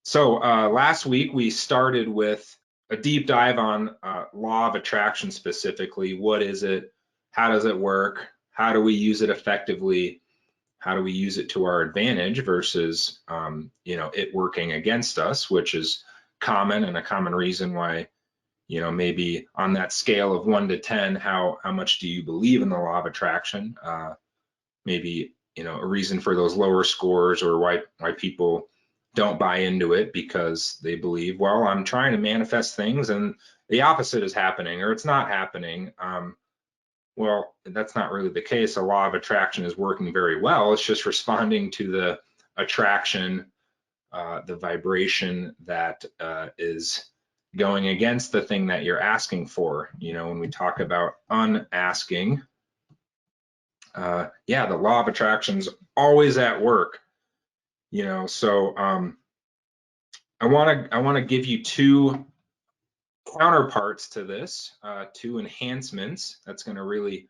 So last week we started with a deep dive on law of attraction specifically. What is it? How does it work? How do we use it effectively? How do we use it to our advantage versus it working against us, which is common and a common reason why, maybe on that scale of 1 to 10, how much do you believe in the law of attraction? Maybe a reason for those lower scores, or why people don't buy into it, because they believe, well, I'm trying to manifest things and the opposite is happening, or it's not happening. Well, that's not really the case. The law of attraction is working very well. It's just responding to the attraction, the vibration that is going against the thing that you're asking for. When we talk about unasking, yeah, the law of attraction's always at work. So I want to give you two counterparts to this, two enhancements that's going to really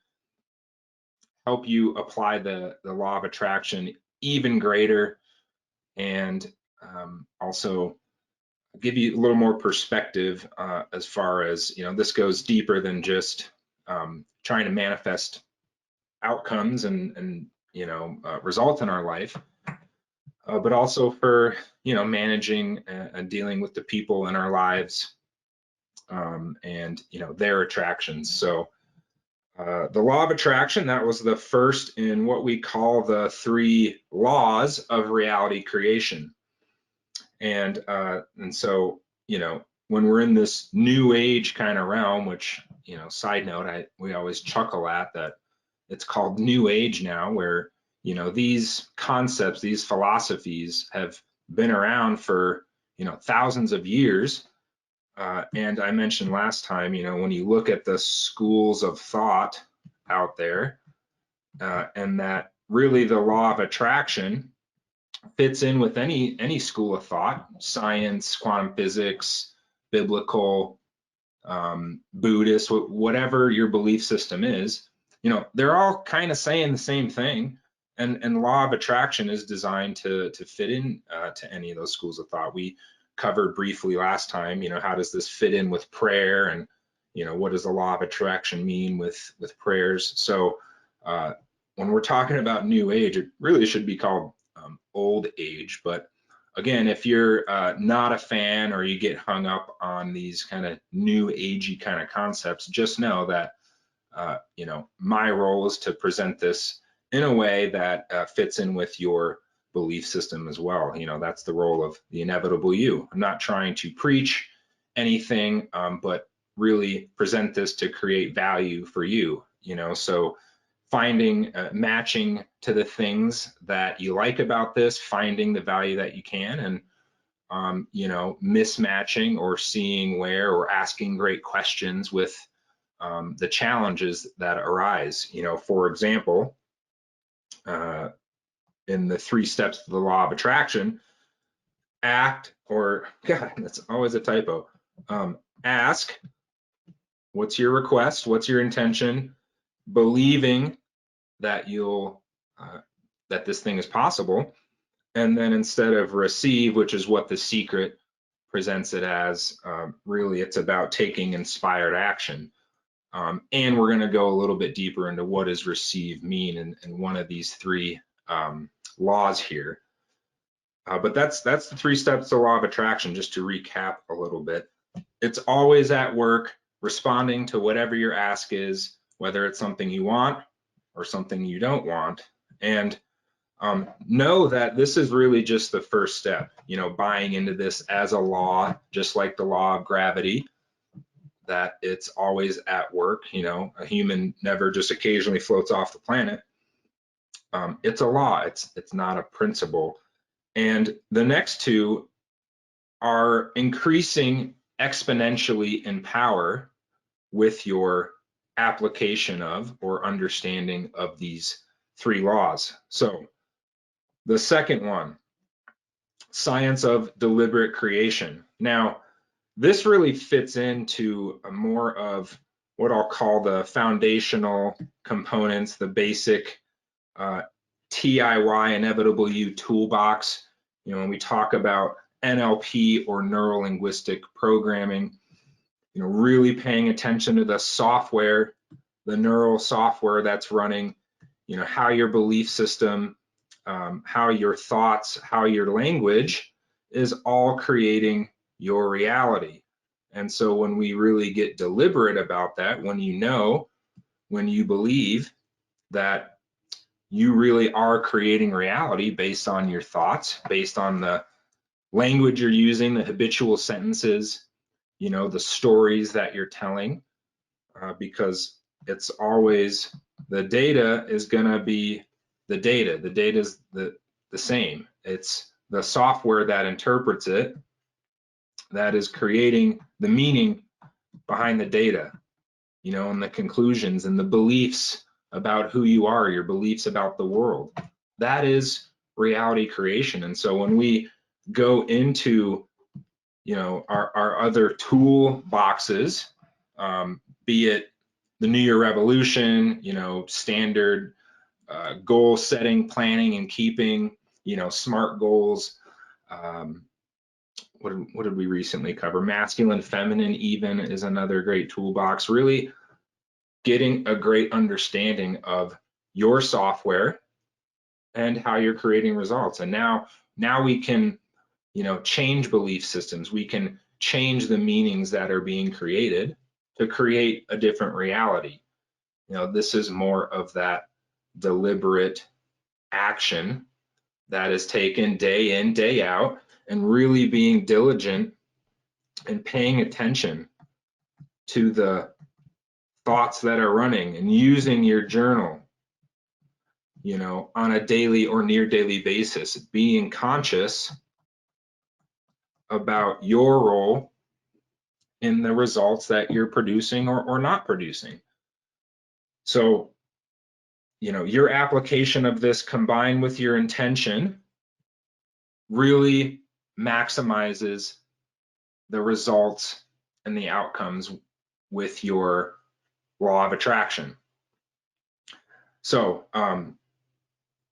help you apply the law of attraction even greater, and also give you a little more perspective as far as, this goes deeper than just trying to manifest outcomes and results in our life, but also for managing and dealing with the people in our lives, and their attractions. So the law of attraction, that was the first in what we call the 3 laws of reality creation. And so when we're in this new age kind of realm, which side note, we always chuckle at that, it's called new age now, where these concepts, these philosophies have been around for thousands of years. And I mentioned last time, when you look at the schools of thought out there, and that really the law of attraction fits in with any school of thought, science, quantum physics, biblical, Buddhist, whatever your belief system is, they're all kind of saying the same thing. And law of attraction is designed to fit in to any of those schools of thought. We covered briefly last time, how does this fit in with prayer, and what does the law of attraction mean with prayers? So when we're talking about new age, it really should be called old age. But again, if you're not a fan, or you get hung up on these kind of new agey kind of concepts, just know that my role is to present this in a way that fits in with your belief system as well. That's the role of the inevitable you. I'm not trying to preach anything, but really present this to create value for you. So finding matching to the things that you like about this, finding the value that you can, and mismatching or seeing where, or asking great questions with the challenges that arise. For example, in the 3 steps to the law of attraction, God, that's always a typo. Ask, what's your request? What's your intention? Believing that that this thing is possible. And then instead of receive, which is what The Secret presents it as, really it's about taking inspired action. And we're going to go a little bit deeper into what does receive mean in one of these 3 laws here. But that's the 3 steps to the law of attraction, just to recap a little bit. It's always at work, responding to whatever your ask is, whether it's something you want or something you don't want. And know that this is really just the first step, buying into this as a law, just like the law of gravity, that it's always at work. A human never just occasionally floats off the planet. It's a law, it's not a principle. And the next 2 are increasing exponentially in power with your application of, or understanding of, these 3 laws. So the second one, science of deliberate creation. Now, this really fits into more of what I'll call the foundational components, the basic TIY, inevitable you toolbox. When we talk about NLP or neuro linguistic programming, really paying attention to the software, the neural software that's running, how your belief system, how your thoughts, how your language is all creating your reality. And so when we really get deliberate about that, when you believe that you really are creating reality based on your thoughts, based on the language you're using, the habitual sentences, the stories that you're telling, because it's always, the data is going to be the data. The data is the same. It's the software that interprets it that is creating the meaning behind the data, and the conclusions and the beliefs about who you are, your beliefs about the world. That is reality creation. And so when we go into, our other tool boxes, be it the New Year Revolution, standard goal setting, planning and keeping, SMART goals. What did we recently cover? Masculine, feminine even is another great toolbox. Really getting a great understanding of your software and how you're creating results. And now we can, change belief systems. We can change the meanings that are being created to create a different reality. This is more of that deliberate action that is taken day in, day out, and really being diligent and paying attention to the thoughts that are running and using your journal, on a daily or near daily basis, being conscious about your role in the results that you're producing or not producing. So, your application of this combined with your intention really maximizes the results and the outcomes with your law of attraction. So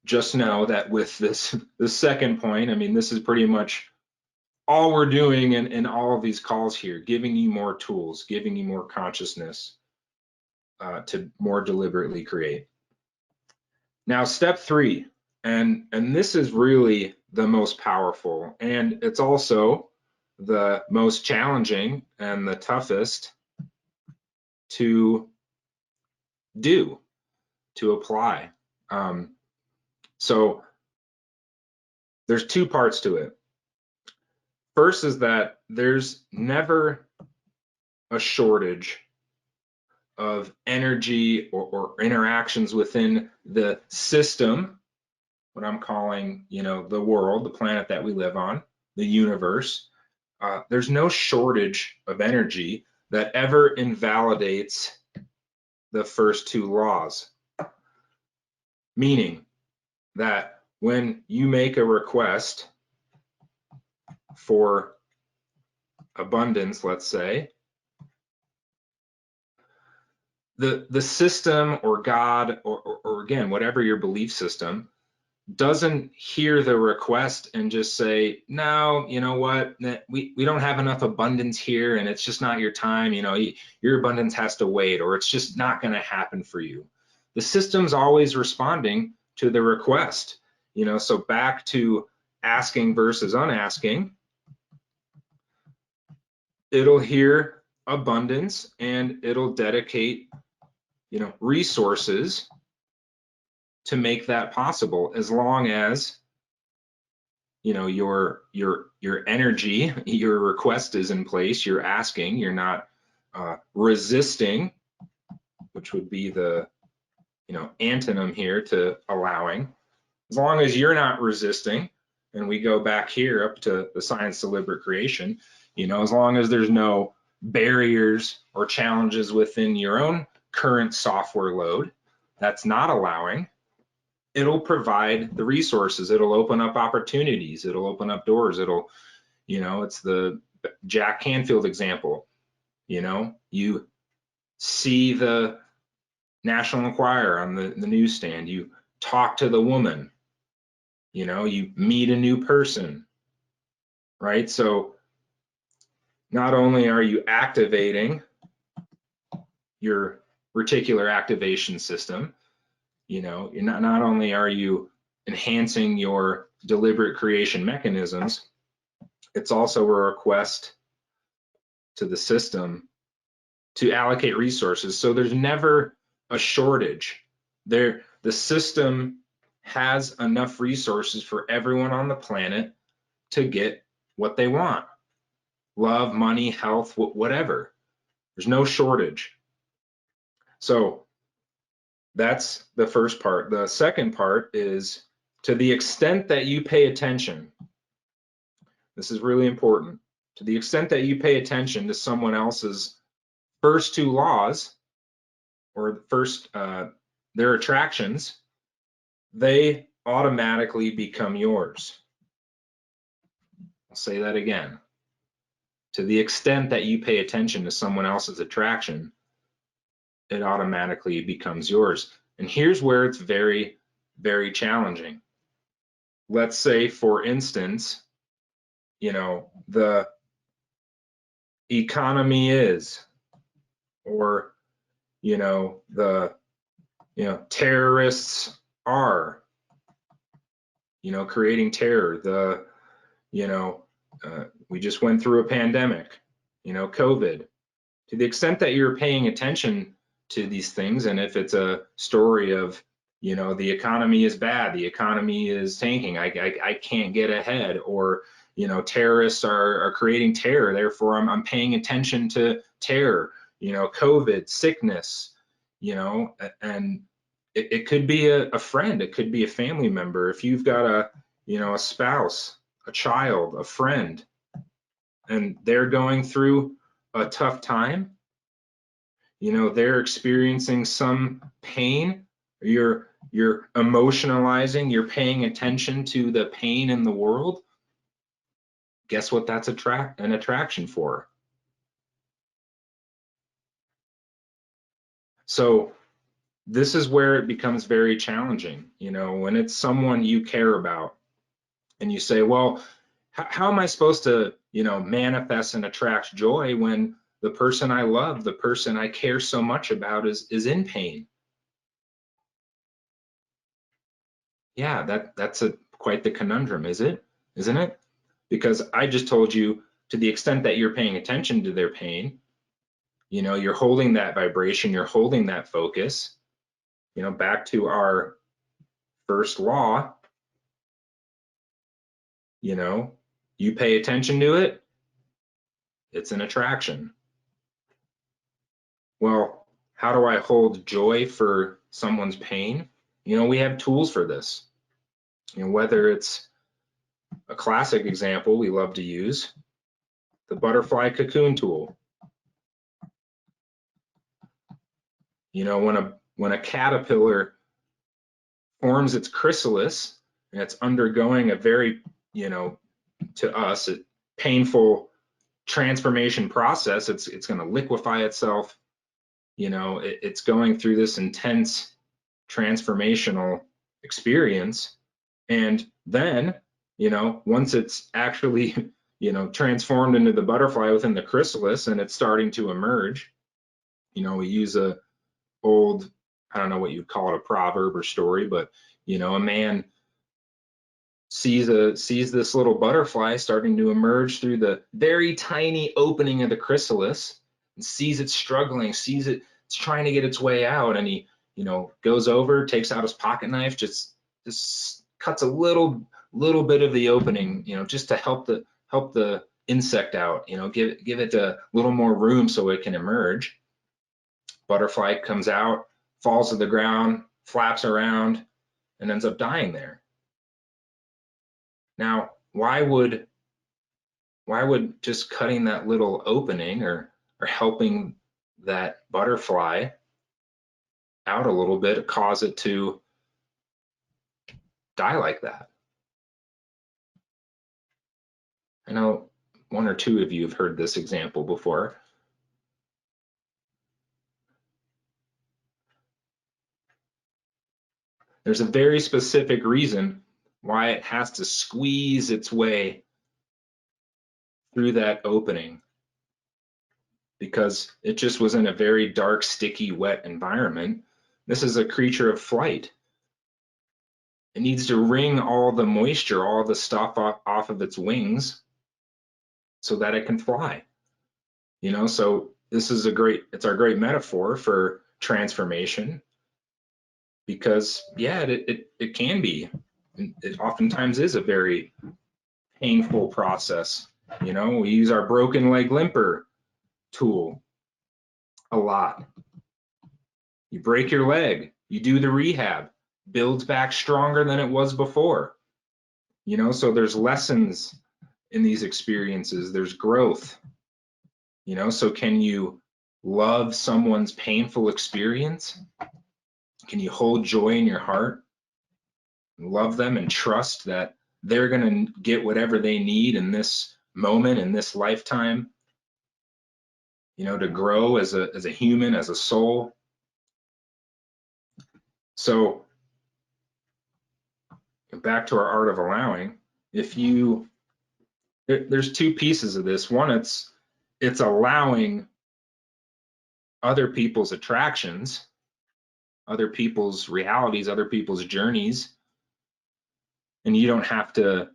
just know that with this second point, this is pretty much all we're doing in all of these calls here, giving you more tools, giving you more consciousness to more deliberately create. Now, step 3, and this is really the most powerful, and it's also the most challenging and the toughest to do, to apply. So there's 2 parts to it. First is that there's never a shortage of energy or interactions within the system, what I'm calling, the world, the planet that we live on, the universe. There's no shortage of energy that ever invalidates the first 2 laws. Meaning that when you make a request for abundance, let's say, the system or God or again, whatever your belief system, doesn't hear the request and just say, no, you know what, we don't have enough abundance here and it's just not your time, your abundance has to wait, or it's just not going to happen for you. The system's always responding to the request, so back to asking versus unasking, it'll hear abundance and it'll dedicate resources to make that possible, as long as your energy, your request is in place, you're asking, you're not resisting, which would be the antonym here to allowing. As long as you're not resisting, and we go back here up to the science deliberate creation, as long as there's no barriers or challenges within your own current software load that's not allowing, it'll provide the resources, it'll open up opportunities, it'll open up doors, it'll, it's the Jack Canfield example. You see the National Enquirer on the newsstand, you talk to the woman, you meet a new person, right? So not only are you activating your reticular activation system, you're not only are you enhancing your deliberate creation mechanisms, it's also a request to the system to allocate resources. So there's never a shortage. The system has enough resources for everyone on the planet to get what they want. Love, money, health, whatever. There's no shortage. So that's the first part. The second part is, to the extent that you pay attention, this is really important, to the extent that you pay attention to someone else's first two laws, or first their attractions, they automatically become yours. I'll say that again. To the extent that you pay attention to someone else's attraction, it automatically becomes yours. And here's where it's very, very challenging. Let's say, for instance, the economy is, or, the, terrorists are, creating terror. We just went through a pandemic, COVID. To the extent that you're paying attention to these things, and if it's a story of, the economy is bad, the economy is tanking, I can't get ahead, or, terrorists are creating terror, therefore I'm paying attention to terror, COVID, sickness, and it could be a friend, it could be a family member. If you've got a spouse, a child, a friend, and they're going through a tough time, they're experiencing some pain, you're emotionalizing, you're paying attention to the pain in the world, guess what that's an attraction for? So this is where it becomes very challenging, when it's someone you care about, and you say, well, how am I supposed to, manifest and attract joy when the person I love, the person I care so much about is in pain? Yeah, that's quite the conundrum, isn't it? Because I just told you, to the extent that you're paying attention to their pain, you're holding that vibration, you're holding that focus, back to our first law, you pay attention to it, it's an attraction. Well, how do I hold joy for someone's pain? We have tools for this. Whether it's a classic example we love to use, the butterfly cocoon tool. When a caterpillar forms its chrysalis and it's undergoing a very, to us, a painful transformation process, it's going to liquefy itself. It's going through this intense transformational experience. And then, once it's actually, transformed into the butterfly within the chrysalis and it's starting to emerge, we use a old, I don't know what you'd call it, a proverb or story, but, a man sees this little butterfly starting to emerge through the very tiny opening of the chrysalis, and sees it struggling, sees it's trying to get its way out, and he, goes over, takes out his pocket knife, just cuts a little bit of the opening, just to help the insect out, give it a little more room so it can emerge. Butterfly comes out, falls to the ground, flaps around, and ends up dying there. Now, why would just cutting that little opening, or helping that butterfly out a little bit, cause it to die like that? I know one or two of you have heard this example before. There's a very specific reason why it has to squeeze its way through that opening, because it just was in a very dark, sticky, wet environment. This is a creature of flight. It needs to wring all the moisture, all the stuff off of its wings so that it can fly. So this is it's our great metaphor for transformation, because yeah, it can be, it oftentimes is a very painful process. We use our broken leg limper tool a lot. You break your leg, you do the rehab, builds back stronger than it was before. So there's lessons in these experiences, there's growth. So can you love someone's painful experience? Can you hold joy in your heart, love them, and trust that they're going to get whatever they need in this moment, in this lifetime, to grow as a human, as a soul? So back to our art of allowing. There's two pieces of this. One, it's allowing other people's attractions, other people's realities, other people's journeys, and you don't have to,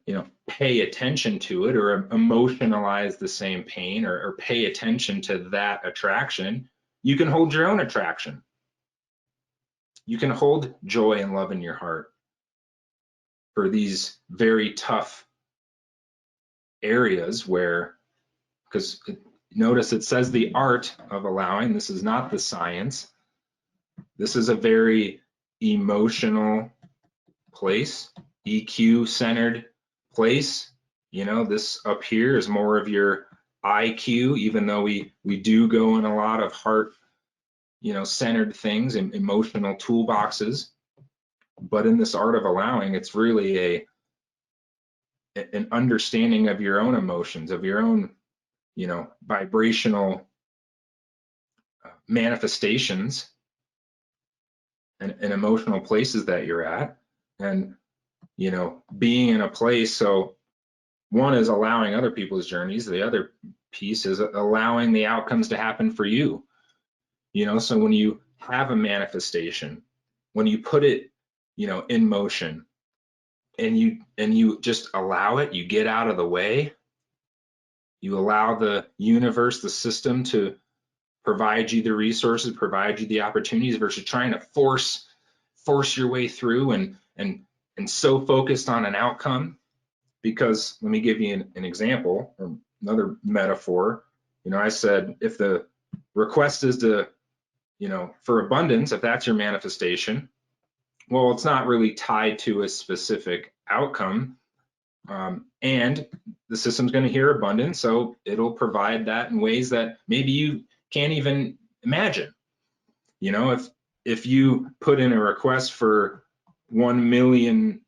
pay attention to it or emotionalize the same pain or pay attention to that attraction. You can hold your own attraction. You can hold joy and love in your heart for these very tough areas because notice it says the art of allowing. This is not the science. This is a very emotional place, EQ centered place. This up here is more of your IQ, even though we do go in a lot of heart, centered things and emotional toolboxes. But in this art of allowing, it's really an understanding of your own emotions, of your own, vibrational manifestations and emotional places that you're at, and being in a place. So one is allowing other people's journeys, the other piece is allowing the outcomes to happen for you. So when you have a manifestation, when you put it in motion, and you just allow it, you get out of the way, you allow the universe, the system, to provide you the resources, provide you the opportunities, versus trying to force your way through and so focused on an outcome. Because let me give you an example, or another metaphor. I said, if the request is to, for abundance, if that's your manifestation, well, it's not really tied to a specific outcome. And the system's going to hear abundance, so it'll provide that in ways that maybe you can't even imagine. If you put in a request for $1 million,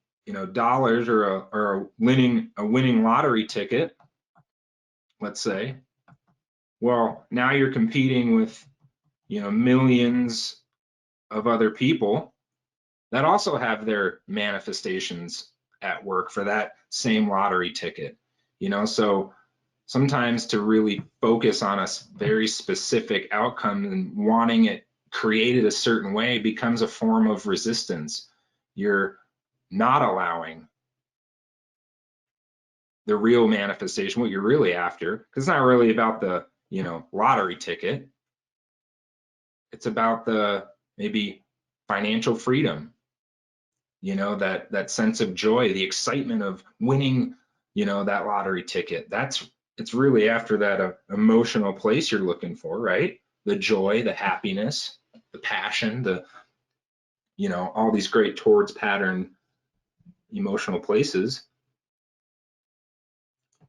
dollars, or a winning lottery ticket, let's say, well, now you're competing with, millions of other people that also have their manifestations at work for that same lottery ticket. So sometimes to really focus on a very specific outcome and wanting it created a certain way becomes a form of resistance. You're not allowing the real manifestation, what you're really after, because it's not really about the lottery ticket. It's about the maybe financial freedom, that sense of joy, the excitement of winning, that lottery ticket. It's really after that emotional place you're looking for, right? The joy, the happiness, the passion, all these great towards pattern emotional places.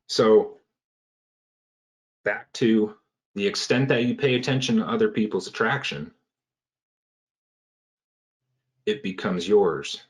So back to the extent that you pay attention to other people's attraction, it becomes yours.